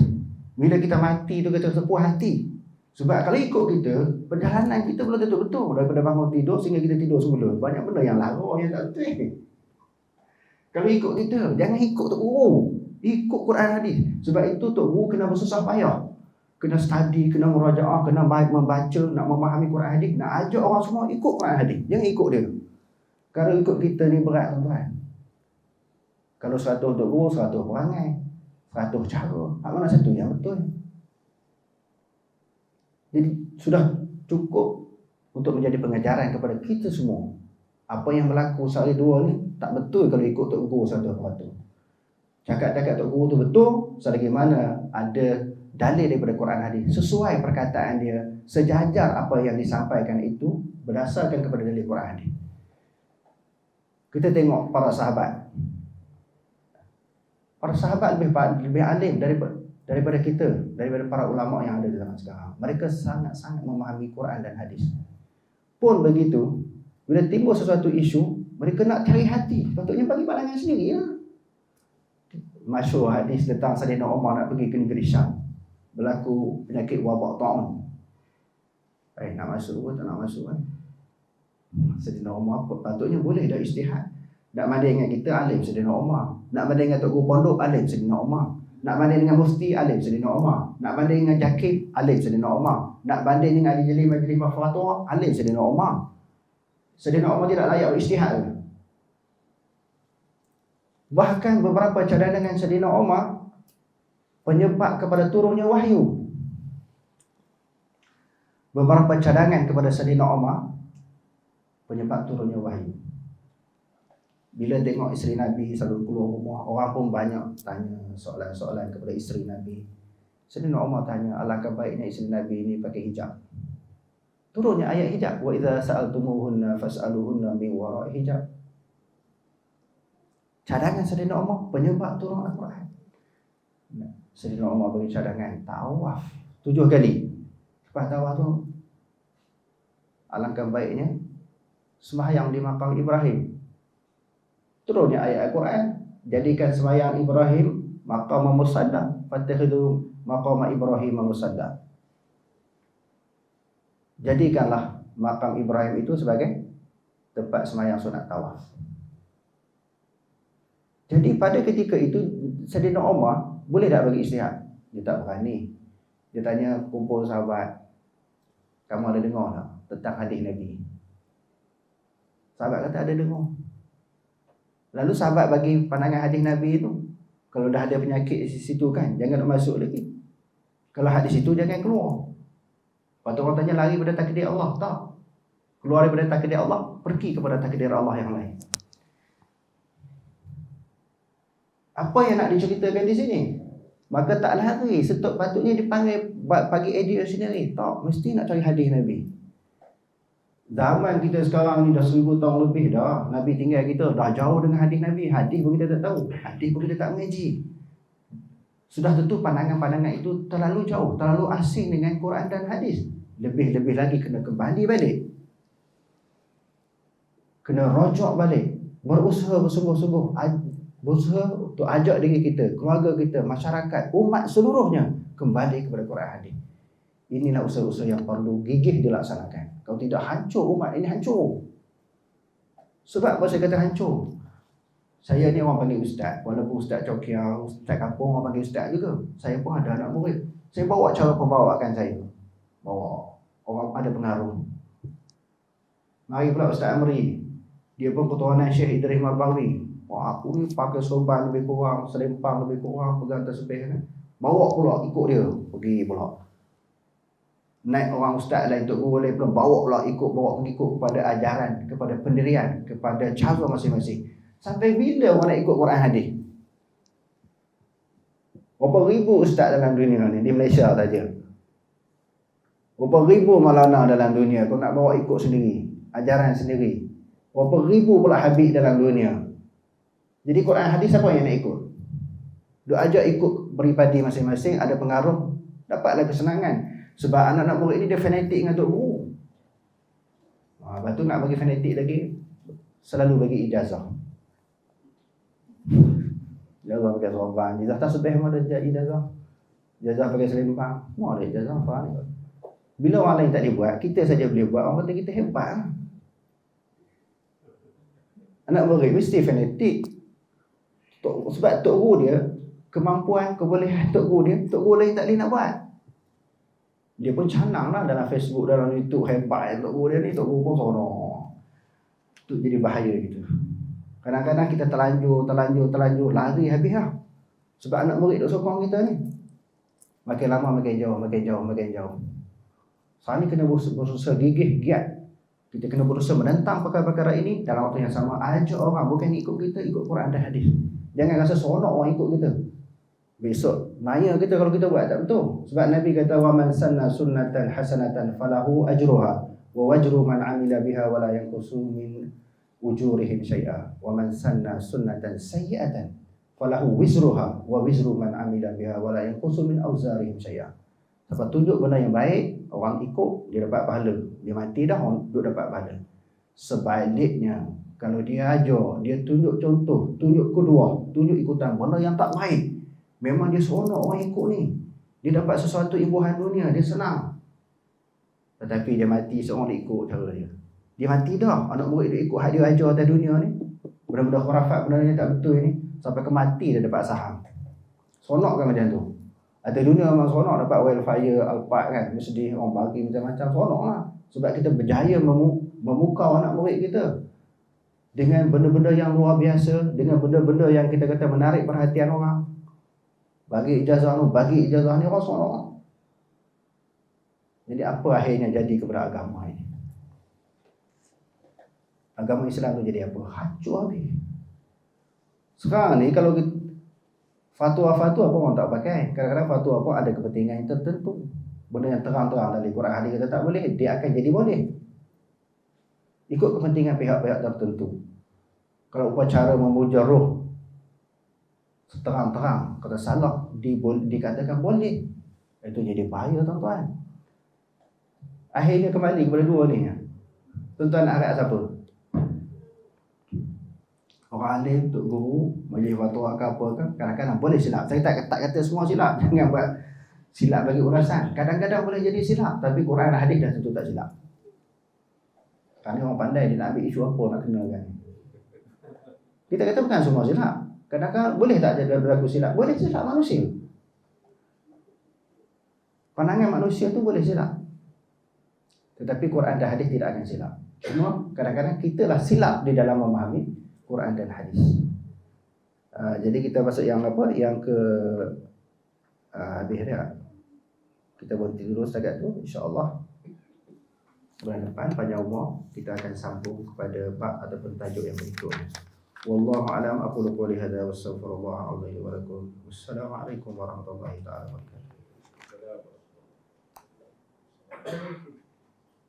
Bila kita mati tu kita sepuas hati. Sebab kalau ikut kita, perjalanan kita belum tentu betul. Daripada bangun tidur sehingga kita tidur semula. Banyak benda yang lara yang tak betul. Kalau ikut kita, jangan ikut Tok Guru. Ikut Quran hadis. Sebab itu Tok Guru kena bersusah payah. Kena study, kena murajaah, kena baik membaca, nak memahami Quran hadis. Nak ajak orang semua ikut Quran hadis. Jangan ikut dia. Kalau ikut kita ni berat tuan-tuan. Kalau 100 Tok Guru, 100 perangai, 100 cara. Mana satu yang betul? Jadi sudah cukup untuk menjadi pengajaran kepada kita semua. Apa yang berlaku sehari dua ni tak betul kalau ikut Tok Guru 100%. Cakap-cakap Tok Guru tu betul selagi mana ada dalil daripada Quran hadis sesuai perkataan dia, sejajar apa yang disampaikan itu berdasarkan kepada dalil Quran hadis. Kita tengok para sahabat. Para sahabat lebih alim daripada kita, daripada para ulama yang ada di zaman sekarang. Mereka sangat-sangat memahami Quran dan hadis. Pun begitu, bila timbul sesuatu isu, mereka nak cari hati. Patutnya bagi pandangan sendiri ya. Masyhur hadis tentang Sayyidina Umar nak pergi ke negeri Syam. Berlaku penyakit wabak ta'un. Nak masuk ke tak nak masuk kan? Sayyidina Umar patutnya boleh dah ijtihad. Nak banding dengan kita, alim Sayyidina Umar. Nak banding dengan Tok Guru Pondok, alim Sayyidina Umar. Nak banding dengan Mufti, alim Sayyidina Umar. Nak banding dengan Jakib, alim Sayyidina Umar. Nak banding dengan ahli majlis fatwa, alim Sayyidina Umar. Sayyidina Umar tidak layak berijtihad ke? Bahkan beberapa cadangan Sayyidina Umar penyebab kepada turunnya wahyu. Beberapa cadangan kepada Sayyidina Umar penyebab turunnya wahyu. Bila tengok isteri Nabi selalu keluar rumah, orang pun banyak tanya soalan-soalan kepada isteri Nabi. Sayyidina Umar tanya, alangkah baiknya isteri Nabi ini pakai hijab. Turunnya ayat hijab, wa idza sa'altumuhunna fas'aluhunna min wara'i hijab. Cadangan Sayyidina Umar penyebab turun Al-Quran. Sayyidina Umar bagi cadangan tawaf 7 kali. Lepas tawaf tu, alangkah baiknya sembahyang di makam Ibrahim. Turunnya ayat Al-Quran, jadikan sembahyang Ibrahim maqam musaddah, fattakhidhu maqam Ibrahim musaddah. Jadikanlah makam Ibrahim itu sebagai tempat sembahyang sunat tawaf. Jadi pada ketika itu Sayyidina Umar boleh tak bagi istihad? Dia tak berani. Dia tanya kumpul sahabat, kamu ada dengar tak tentang hadis Nabi? Sahabat kata ada dengar. Lalu sahabat bagi pandangan hadis Nabi itu, kalau dah ada penyakit di situ kan, jangan masuk lagi. Kalau hadis itu jangan keluar. Lepas tu orang tanya lari pada takdir Allah. Tak. Keluar daripada takdir Allah, pergi kepada takdir Allah yang lain. Apa yang nak diceritakan di sini? Maka tak lari. Patutnya dipanggil bagi edit sendiri. Tak. Mesti nak cari hadis Nabi. Zaman kita sekarang ni dah 1000 tahun lebih dah. Nabi tinggal kita. Dah jauh dengan hadis Nabi. Hadis pun kita tak tahu. Hadis pun kita tak mengaji. Sudah tentu pandangan-pandangan itu terlalu jauh, terlalu asing dengan Quran dan hadis. Lebih-lebih lagi kena kembali balik, kena rojok balik, berusaha bersungguh-sungguh, berusaha untuk ajak diri kita, keluarga kita, masyarakat, umat seluruhnya kembali kepada Quran hadis. Inilah usaha-usaha yang perlu gigih dilaksanakan. Kalau tidak, hancur umat ini, hancur. Sebab apa saya kata hancur? Saya ni orang panggil ustaz. Walaupun ustaz cokia, ustaz kampung, orang panggil ustaz juga. Saya pun ada anak murid. Saya bawa cara pembawaan saya. Bawa orang ada pengaruh. Mari pula Ustaz Amri. Dia pun keturunan Syekh Idris Marbawi. Wah, aku ni pakai sorban lebih kurang, selempang lebih kurang, pegang tasbih kan. Bawa pula ikut dia. Pergi pula. Naik orang ustaz lain, Tok Guru lain pula bawa pula bawa pengikut kepada ajaran, kepada pendirian, kepada cara masing-masing. Sampai bila orang nak ikut Quran hadis? Berapa ribu ustaz dalam dunia ni, di Malaysia saja. Berapa ribu Maulana dalam dunia, kau nak bawa ikut sendiri, ajaran sendiri. Berapa ribu pula habib dalam dunia. Jadi Quran hadis siapa yang nak ikut? Dia ajak ikut peribadi masing-masing, ada pengaruh, dapatlah kesenangan. Sebab anak-anak murid ni dia fanatik dengan Tok Guru. Lepas tu nak bagi fanatik lagi, selalu bagi ijazah. Ijazah pakai sorban, ijazah tasbih pun ada ijazah. Ijazah pakai selempang, semua ada ijazah. Faham ni? Bila orang lain tak boleh buat, kita saja boleh buat, orang kata kita hebat. Anak murid mesti fanatik. Sebab Tok Guru dia, kemampuan, kebolehan Tok Guru dia, Tok Guru lain tak boleh nak buat. Dia pun canang lah dalam Facebook, dalam YouTube, hebat Tok Guru dia ni, Tok Guru pun sono. Itu jadi bahaya gitu. Kadang-kadang kita terlanjur, lari habis lah. Sebab anak murid duk sokong kita ni. Makin lama makin jauh. Sekarang ni kena berusaha gigih, giat. Kita kena berusaha menentang perkara-perkara ini. Dalam waktu yang sama, ajak orang, bukan ikut kita, ikut Quran dan hadis. Jangan rasa seronok orang ikut kita. Besok naya kita kalau kita buat tak betul. Sebab Nabi kata, wa man sanna sunnatan hasanatan falahu ajruha wa wajru man amila biha wa la yanqusu min ujurihim syai'a. Wa man sanna sunnatan sayyi'atan falahu wizruha wa wizru man amila biha wa la yanqusu min auzarihim syai'a. Siapa tunjuk benda yang baik, orang ikut, dia dapat pahala. Dia mati dah, dia dapat pahala. Sebaliknya, kalau dia ajar, dia tunjuk contoh, tunjuk kedua, tunjuk ikutan benda yang tak baik, memang dia seronok orang ikut ni. Dia dapat sesuatu imbuhan dunia, dia senang. Tetapi dia mati, seorang dia ikut cara dia. Dia mati dah, anak murid dia ikut hak dia ajar atas dunia ni. Benda-benda khurafat, benda yang tak betul ni, sampai ke mati dia dapat saham. Seronok kan macam tu? Atas dunia memang seronok, dapat welfare, alpat kan, mesti orang bagi macam-macam, seronok lah. Sebab kita berjaya memukau anak murid kita dengan benda-benda yang luar biasa, dengan benda-benda yang kita kata menarik perhatian orang. Bagi ijazah ni, orang seronok. Jadi apa akhirnya jadi kepada agama ini? Agama Islam tu jadi apa? Hancur habis. Sekarang ni kalau Fatwa-fatwa pun orang tak pakai. Kadang-kadang fatwa pun ada kepentingan yang tertentu. Benda yang terang-terang dari Quran hadis kata tak boleh, dia akan jadi boleh. Ikut kepentingan pihak-pihak tertentu. Kalau upacara memuja roh terang-terang kata salah, dikatakan boleh, itu jadi bahaya tuan-tuan. Akhirnya kembali kepada dua ni. Tuan-tuan nak agak siapa? Orang alim, tok guru, majlis fatwa ke apa ke, kadang-kadang boleh silap. Saya tak kata semua silap. Jangan buat silap bagi urasan. Kadang-kadang boleh jadi silap, tapi Quran dan hadis dah tentu tak silap. Kerana orang pandai dia nak ambil isu apa nak kena kan. Kita kata bukan semua silap. Kadang-kadang boleh tak jadi berlaku silap? Boleh silap manusia. Pandangan manusia tu boleh silap. Tetapi Quran dan hadis tidak akan silap. Cuma kadang-kadang kita lah silap di dalam memahami Quran dan hadis. Jadi kita masuk yang apa? Yang ke habis dah. Kita berhenti dulu setakat tu. InsyaAllah bulan depan panjang umur kita akan sambung kepada bab ataupun tajuk yang berikutnya. Wallahu a'lam. Aqulu qouli hadza wa astaghfirullah li wa lakum. Wassalamualaikum warahmatullahi taala wabarakatuh.